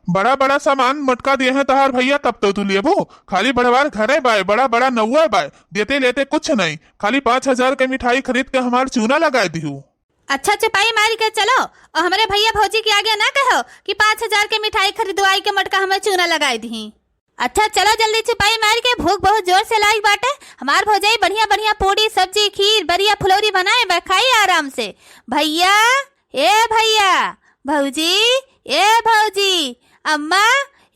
बड़ा बड़ा सामान मटका दिए हैं तहार भैया, तब तो तू लेबो। खाली बड़वार घरे बाय, बड़ा बड़ा नौआ बाय, देते लेते कुछ नहीं, खाली 5,000 के मिठाई खरीद के हमार चूना लगा दिहू। अच्छा चपाई मार के चलो और हमारे भैया भौजी के आगे ना कहो कि 5,000 के मिठाई खरीदवाई के मटका हमें चूना लगाई दी। अच्छा चलो जल्दी चपाई मार के, भूख बहुत जोर से लाई बाटे। हमार भौजाई बढ़िया बढ़िया पूरी सब्जी खीर बढ़िया फुलौरी बनाए बा, खाई आराम से। भैया ए भैया, भौजी ए भौजी, अम्मा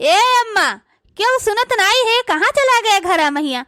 ए अम्मा, क्यों सुनत नहीं है? कहाँ चला गया घर मैया?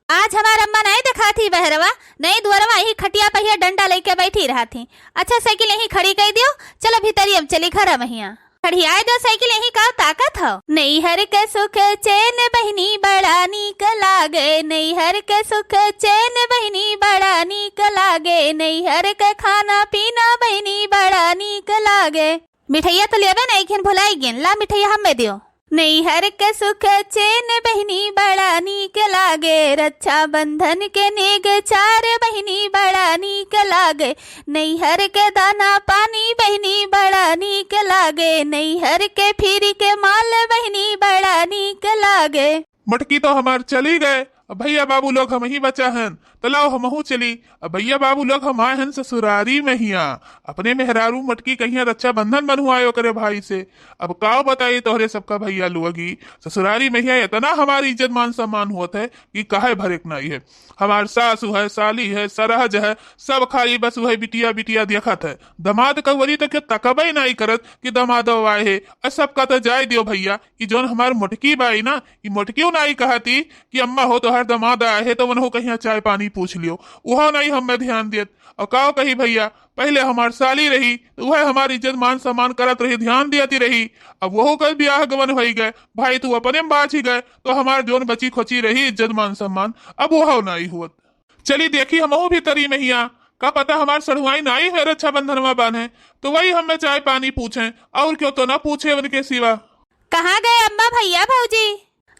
आज हमार अम्मा नहीं देखा थी बहरवा, नहीं दुआरवा यही खटिया पहिया डंडा लेके बैठी रहा थी। अच्छा साइकिल यही खड़ी कर दियो, चलो भीतरी अब चली घर मैया। खड़ी आए दो साइकिल यही का ताकत हो। नैहर के सुख चैन बहनी बड़ा नीक लागे, नैहर के सुख चैन बहनी बड़ा नीक लागे, नैहर के खाना पीना बहनी बड़ा नीक लागे। मिठाइया तो लेबे नहीं खिन भुलाई गिन, ला मिठाइया हमें दियो। नैहर के सुख चैन बहनी बड़ा नीक लागे, रक्षा बंधन के नेग चार बहनी बड़ा नीक लागे, नैहर के दाना पानी बहनी बड़ा नीक लागे, नैहर के फिर के माल बहनी बड़ा नीक लागे। मटकी तो हमार चली गए, अब भैया बाबू लोग हम ही बचा हन, तो लाओ हमहू चली। अब भैया बाबू लोग हम आए हन ससुरारी में हिया, अपने मेहरारू मटकी कहिया रक्षा बंधन बनवायो करे भाई से। अब काओ बताई तोहरे सबका भैया लोगी ससुरारी में हिया, इतना हमारी इज्जत मान सम्मान होता है कि काहे भरेक नहीं है। हमार सासू है, साली है, सरहज है, सब खाली बस वही बिटिया बिटिया देखत है। दमाद कवरी तो क्या तकबई नहीं करत कि दमाद आए है। और सबका तो जाय दियो भैया, कि जोन हमार मोटकी बाई ना, ये मोटकियों नहीं कहती कि अम्मा हो तो हर दमाद आए है तो वनहो कहीं चाय पानी पूछ लियो, वह नहीं हमें ध्यान देत। और काओ कही भैया, पहले हमार साली रही तो वह हमारी इज्जत मान सम्मान करत रही, ध्यान देती रही। अब वह कल ब्याह गवन हो गए, भाई तू अपने में बाच ही गए, तो हमार जोन बची खोची रही इज्जत मान सम्मान अब वह नहीं हुआ। चली देखी हमहू भी तरी में हिया, का पता हमार सड़ुआई नहीं है रक्षा बंधनवा बांधे, तो वही हमें चाय पानी पूछे, और क्यों तो ना पूछे उनके सिवा। कहाँ गए अम्मा भैया भौजी?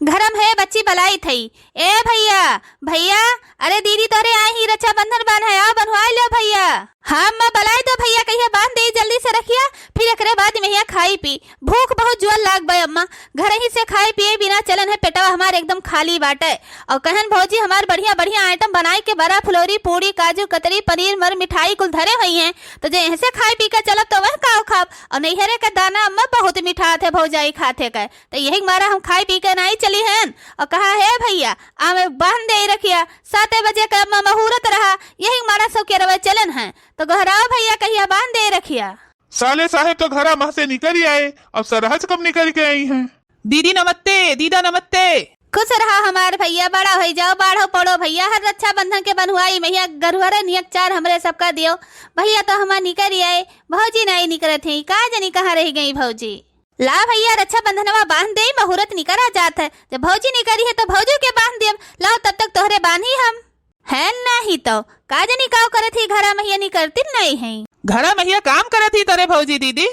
घरम है बच्ची बलाई थी। ए भैया भैया, अरे दीदी तोरे आए ही रक्षा बंधन बांध है, आ बनवा लो भैया। हाँ अम्मा बलाई दो भैया, कहिया बांध दे जल्दी से रखिया, फिर एकरे बाद में यहाँ खाई पी। भूख बहुत जुआल लाग बे अम्मा, घर ही से खाए पिए बिना चलन है, पेटवा हमारे एकदम खाली बाटे। और कहन भौजी हमार बढ़िया बढ़िया आइटम बनाए के बड़ा फुलौरी पूरी काजू कतरी पनीर मर मिठाई कुल धरे हुई है, तो जो यहाँ से खाए पी के चलब तो वह काव खाब। और नैहरे का दाना अम्मा बहुत मीठा थे भौजाई खाते का, तो यही मारा हम खाए पी के नहीं चली हैं। और कहा है भैया आमे बांध दे रखिया, 7 बजे का अम्मा मुहूर्त रहा, यही मारा सब के रवे चलन है, तो घराओ भैया कहिया बांध दे रखिया। साले साहेब तो घरा मह से निकल ही आए, अब सरहज कब निकल के आई हैं? दीदी नमस्ते, दीदा नमस्ते। खुश रहा हमार भैया, बड़ा हो जाओ, बाढ़ो पड़ो भैया। हर रक्षा बंधन के बनवाई भैया, गरुहरे नियक चार हमरे सबका दियो भैया। तो हमार निकल ही आए, भौजी नहीं निकले थे, का जानी कहाँ रह गई भौजी। ला भैया रक्षा बंधनवा बांध दे, मुहूर्त निकला जात है, जब भौजी निकली है तो भौजी के बांध दियम। लाओ तब तक तोहरे बांधी हम है नहीं, तो का जानी काव करे थी घरा मैया निकलती नहीं है। घरा मैया काम करे थी तोरे भौजी दीदी।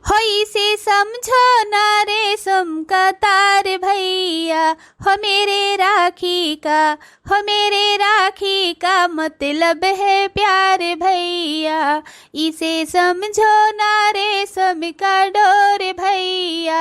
होई से समझो ना रेशम का तार भैया, हो मेरे राखी का, हो मेरे राखी का मतलब है प्यार भैया। इसे समझो ना रेशम का डोर भैया,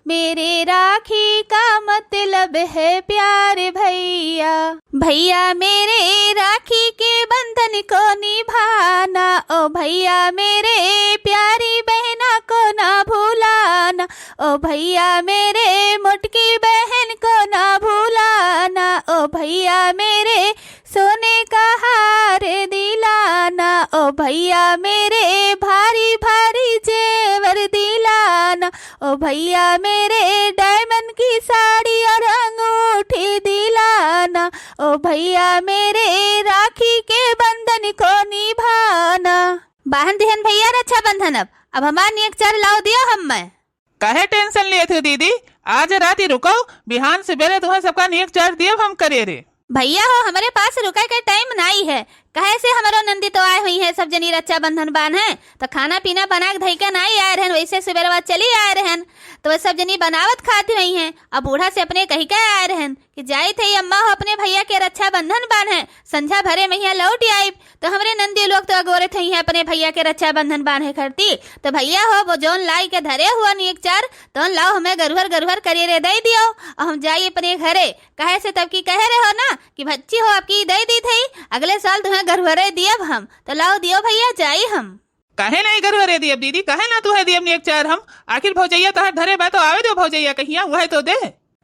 मेरे राखी का मतलब है प्यार भैया। भैया मेरे राखी के बंधन को निभाना, ओ भैया मेरे प्यारी बहना को ना भूलाना, ओ भैया मेरे मोटकी बहन को ना भूलाना, ओ भैया मेरे सोने का हार दिलाना, ओ भैया मेरे भारी भारी जेवर दिलाना, ओ भैया मेरे डायमंड की साड़ी और अंगूठी दिलाना, ओ भैया मेरे राखी के बंधन को निभाना। बांध दिहन भैया रक्षा बंधन, अब हमार नियक चार लाओ दियो हम मैं। काहे टेंशन लिए थे दीदी, आज रात ही रुको, बिहान से बेरे तुम्हें सबका नियक चार दिए हम करे रे। भैया हो हमारे पास रुका के टाइम नहीं है, कहे से हमारो नंदी तो आए हुई है, सब जनी रक्षाबंधन बान है तो खाना पीना बना के धई के नहीं आए रहन, वैसे सुबह बाद चली आए रहन तो वह सब जनी बनावत खाती हुई हैं। अब बूढ़ा से अपने कही के आए रहन कि जाई थे अम्मा हो अपने भैया के रक्षाबंधन बान है, संझा भरे में यहाँ लौट आई तो हमरे नंदी लोग तो अगोरे थे हैं अपने भैया के रक्षाबंधन बान है करती तो भैया हो वो जोन लाई के धरे हुआ नीक चार तो लाओ हमें गरुहर करिए रे दे दियो और हम जाइए अपने घरे। कहे से तब की कहे रहे हो ना कि बच्ची हो आपकी दे दी थी, अगले साल तुम्हें गरुहरे दियब हम तो लाओ दियो भैया जाई हम। कहे नहीं गरुहरे दियब दीदी, कहे ना तू है दियब एक चार हम, आखिर भौजैया तहर धरे बा तो आवे दो भौजैया कहिया वह तो दे।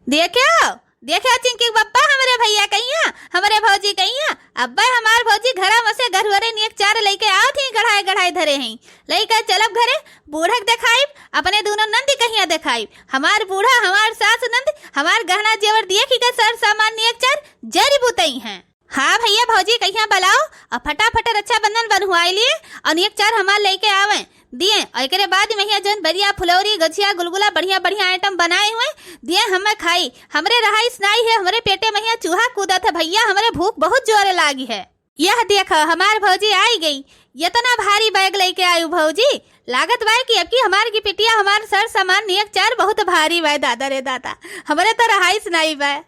देखो चिंकी बप्पा हमारे भैया कहिया हमारे भौजी कहिया अब्बा हमार भौजी घरा में से गरुहरे नीक चार लेके आओ थी गढ़ाई धरे हैं लेकर चलब घरे बूढ़क दिखाई अपने दोनों नंदी कहिया दिखाई हमार बूढ़ा हमार सास नंद हमार गहना जेवर दिए की का सर सामान नीक चार जरी बुतई हैं। हाँ भैया भौजी कहिया बुलाओ और फटाफट रक्षाबंधन बनवाई लिए और नीक चार हमार लेके आवे दिए और एक बाद में यहाँ जन बढ़िया फुलौरी गजिया गुलगुला बढ़िया आइटम बनाए हुए दिए हमें खाई। हमरे रहाई स्नाई है, हमारे पेटे में यहाँ चूहा कूदा था भैया, हमारे भूख बहुत जोरे लागी है। यह देखो हमार भौजी आई गई, इतना भारी बैग लेके आई भौजी, लागत बाय कि अब की हमार की पिटिया हमार सर सामान नियक चार बहुत भारी बाय दादा रे दादा, हमारे तो रहाई स्नाई बाय।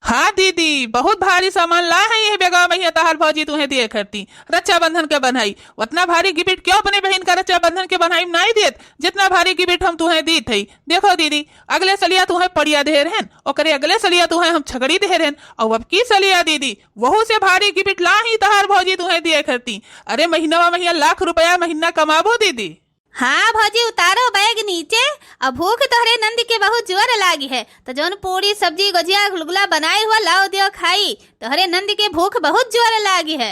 हाँ दीदी बहुत भारी सामान ला है ये बेगा भैया तहार भौजी तुम्हें दिए करती रक्षाबंधन के बनाई, उतना भारी गिफ्ट क्यों अपने बहन का रक्षाबंधन के बनाई नहीं देत जितना भारी गिफ्ट हम तुम्हें दी थी। देखो दीदी अगले सलिया तुम्हें पड़िया दे रहन और अगले सलिया तुम्हें हम छगड़ी दे रहन और अब की सलिया दीदी वहू से भारी गिफ्ट ला ही तहार भौजी तुम्हें दिए करती। अरे महीना लाख रुपया महीना कमाबो दीदी। हाँ भौजी उतारो बैग नीचे, अब भूख तोहरे नंदी के बहुत जोर लागी है तो जौन पूरी सब्जी गुजिया गुलगुला बनाए हुआ लाओ दियो खाई, तोहरे नंदी के भूख बहुत जोर लागी है।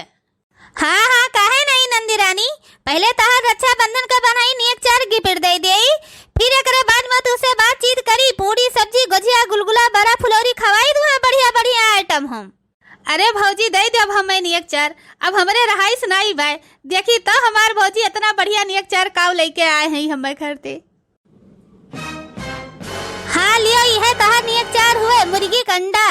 हाँ काहे नहीं नंदी रानी, पहले तहार रक्षाबंधन का बनाई नीक चार गिफ्ट दे देई, फिर एक बाद में तुझसे बातचीत करी पूरी सब्जी गुजिया गुलगुला बड़ा फुलौरी खवाई दूँ बढ़िया आइटम हम। अरे भौजी दे दे अब हमें नियक चार, अब हमारे रहाई सुनाई बाय देखी तो हमार भौजी इतना बढ़िया नियक चार काव लेके आए हैं हमें करते। हाँ लियो यह तहार नियक चार हुए मुर्गी का अंडा।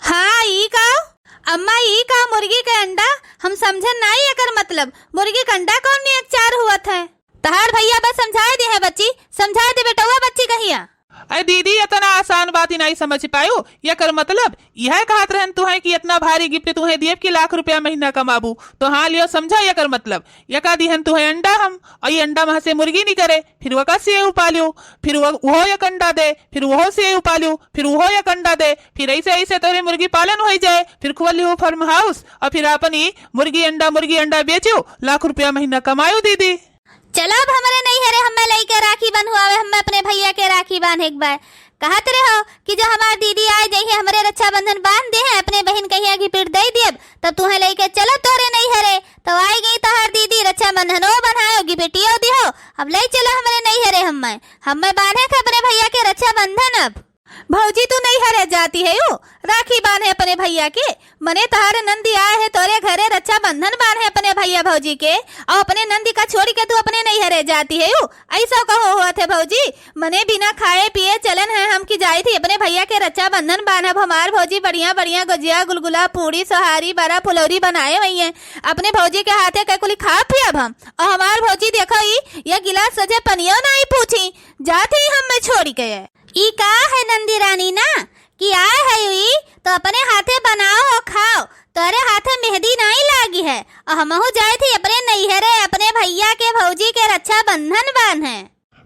हाँ ई काव अम्मा ई काव मुर्गी का अंडा, हम समझन नहीं एकर मतलब मुर्गी का अंडा कौन नियक चार हुआ था। तहार भैया बस समझाए दे है बच्ची, समझाए दे बेटा बच्ची कहिया। अरे दीदी इतना आसान बात ही नहीं समझ पायो, यह कर मतलब यह कहत रहन तुम्हें कि इतना भारी गिफ्ट तुम्हें दिए कि लाख रुपया महीना कमाबू तो हाँ लियो समझा यह कर मतलब यह कह दिहन तुम्हें अंडा हम और ये अंडा वहां से मुर्गी नहीं करे फिर वह का सेव उपाल्यो फिर वो एक अंडा दे फिर वो सेव उपाल्यो फिर वो एक अंडा दे फिर ऐसे तोरे मुर्गी पालन हो जाए फिर खुल हो फार्म हाउस और फिर अपनी मुर्गी अंडा बेचो लाख रुपया महीना कमायो दीदी। चलो अब हमारे नहीं हरे हमें लेके राखी बंधवावे, हम अपने भैया के राखी बांध एक बार कहत रहे हो कि जो हमार दीदी आए जाइए हमारे रक्षाबंधन बांध दे हैं अपने बहन कहिया गिफ्ट दे दिए तब तुम्हें लेके चलो तोरे नहीं हरे तो आई गई तोहर दीदी रक्षाबंधन वो बनायो गिफ्टियो दियो अब ले चलो हमारे नहीं हरे हमें बांधे अपने भैया के रक्षाबंधन। अब भौजी तू नहीं हरे जाती है यू राखी बांधे अपने भैया के, मने तहारे नंदी आए है तोरे घरे रक्षाबंधन बांधे अपने भैया भौजी के और अपने नंदी का छोड़ के तू अपने नहीं हरे जाती है यू ऐसा कहो हुआ थे भौजी, मने बिना खाए पिए चलन है हम की जाई थी अपने भैया के रक्षाबंधन बांधब हमार भौजी बढ़िया गुजिया गुलगुला पूरी सोहारी बड़ा फुलौरी बनाए हुई है अपने भौजी के हाथे के कुली खा पियब हम और हमार भौजी देखो ये गिलास सजे पनियो नहीं पूछी जाती हम छोड़ी के ई का है नंदी रानी ना कि आए है यू तो अपने हाथे बनाओ और खाओ, तोरे हाथे मेहंदी नहीं लागी है और हमहू जाए थी अपने नैहरे अपने भैया के भौजी के रक्षाबंधन बांधे।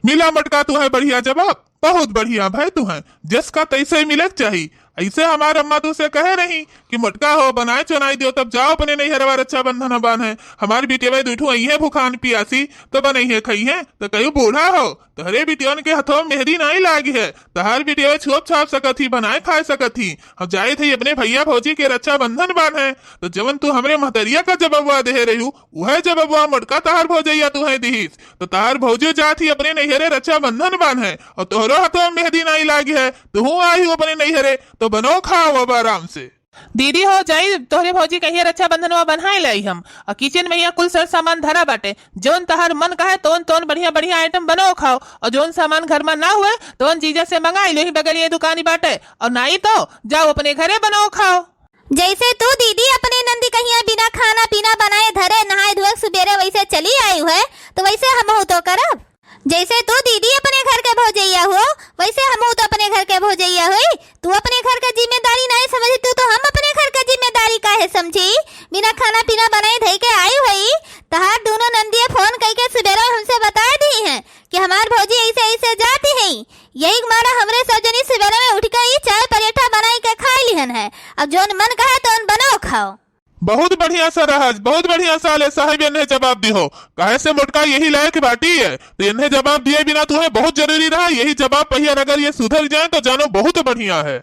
मिला मटका तू है बढ़िया जवाब, बहुत बढ़िया भाई तू है जिसका तैसे मिले चाहिए। ऐसे हमारे अम्मा तो से कहे नहीं कि मटका हो बनाए चुनाई दियो तब जाओ अपने नहीं हरवा रक्षाबंधन बांधे, हमारी बेटिया दूठू आई है भूखान पियासी तो बनी है खई है तो कहीं बूढ़ा हो तहरे बिटियों के हाथों मेहंदी नहीं लागी है तहार बिटिया छोप छाप सकत थी बनाए खाए सकत थी। हम जाए थे अपने भैया भौजी के रक्षाबंधन बांधे तो जवन तू हमरे महतरिया का जबवा दे रही वह जबवा मटका तहार भौजैया तू है दीस तो तहार भौजी जाती अपने नैहरे रक्षाबंधन बांधे और तोहरो हाथों मेहंदी नहीं लागी है तू आई अपने नैहरे तो बनो खाओ अब आराम से। दीदी हो जाई तोहरे भौजी कहिए रक्षाबंधन बनाए लाई हम और किचन में यहाँ कुल सर सामान धरा बाटे जोन तहार मन का है तोन बढ़िया आइटम बनाओ खाओ और जोन सामान घर में ना हुए तो जीजा से मंगाई लो ही बगल ये दुकानी बाटे और नहीं तो जाओ अपने घरे बनाओ खाओ। जैसे तू दीदी अपने नंदी कहिया बिना खाना पीना बनाए धरे नहाए धोए सुबेरे वैसे चली आई है, तो वैसे हम तो करब। जैसे तू दीदी अपने घर के भौजैया हो, वैसे हम तो अपने घर के भौजैया हुई। तू अपने घर का जिम्मेदारी नहीं समझी, तू तो हम अपने घर का जिम्मेदारी काहे समझी। बिना खाना पीना बनाए धई के आई हुई, तहार दोनों नंदिया फोन करके सुबेरे हमसे बता दी हैं कि हमार भौजी ऐसे ऐसे जाती है। यही मारा हमरे सौजनी सुबेरे में उठ कर चाय परेठा बनाई के खा लिहन है। अब जोन मन कहे तो बनाओ खाओ। बहुत बढ़िया सा रहा, बहुत बढ़िया साले साहब इन्हें जवाब दियो। कहे से मोटका यही लायक बाटी है, तो इन्हें जवाब दिए बिना तुम्हें बहुत जरूरी रहा। यही जवाब पहिया अगर ये सुधर जाए तो जानो बहुत बढ़िया है।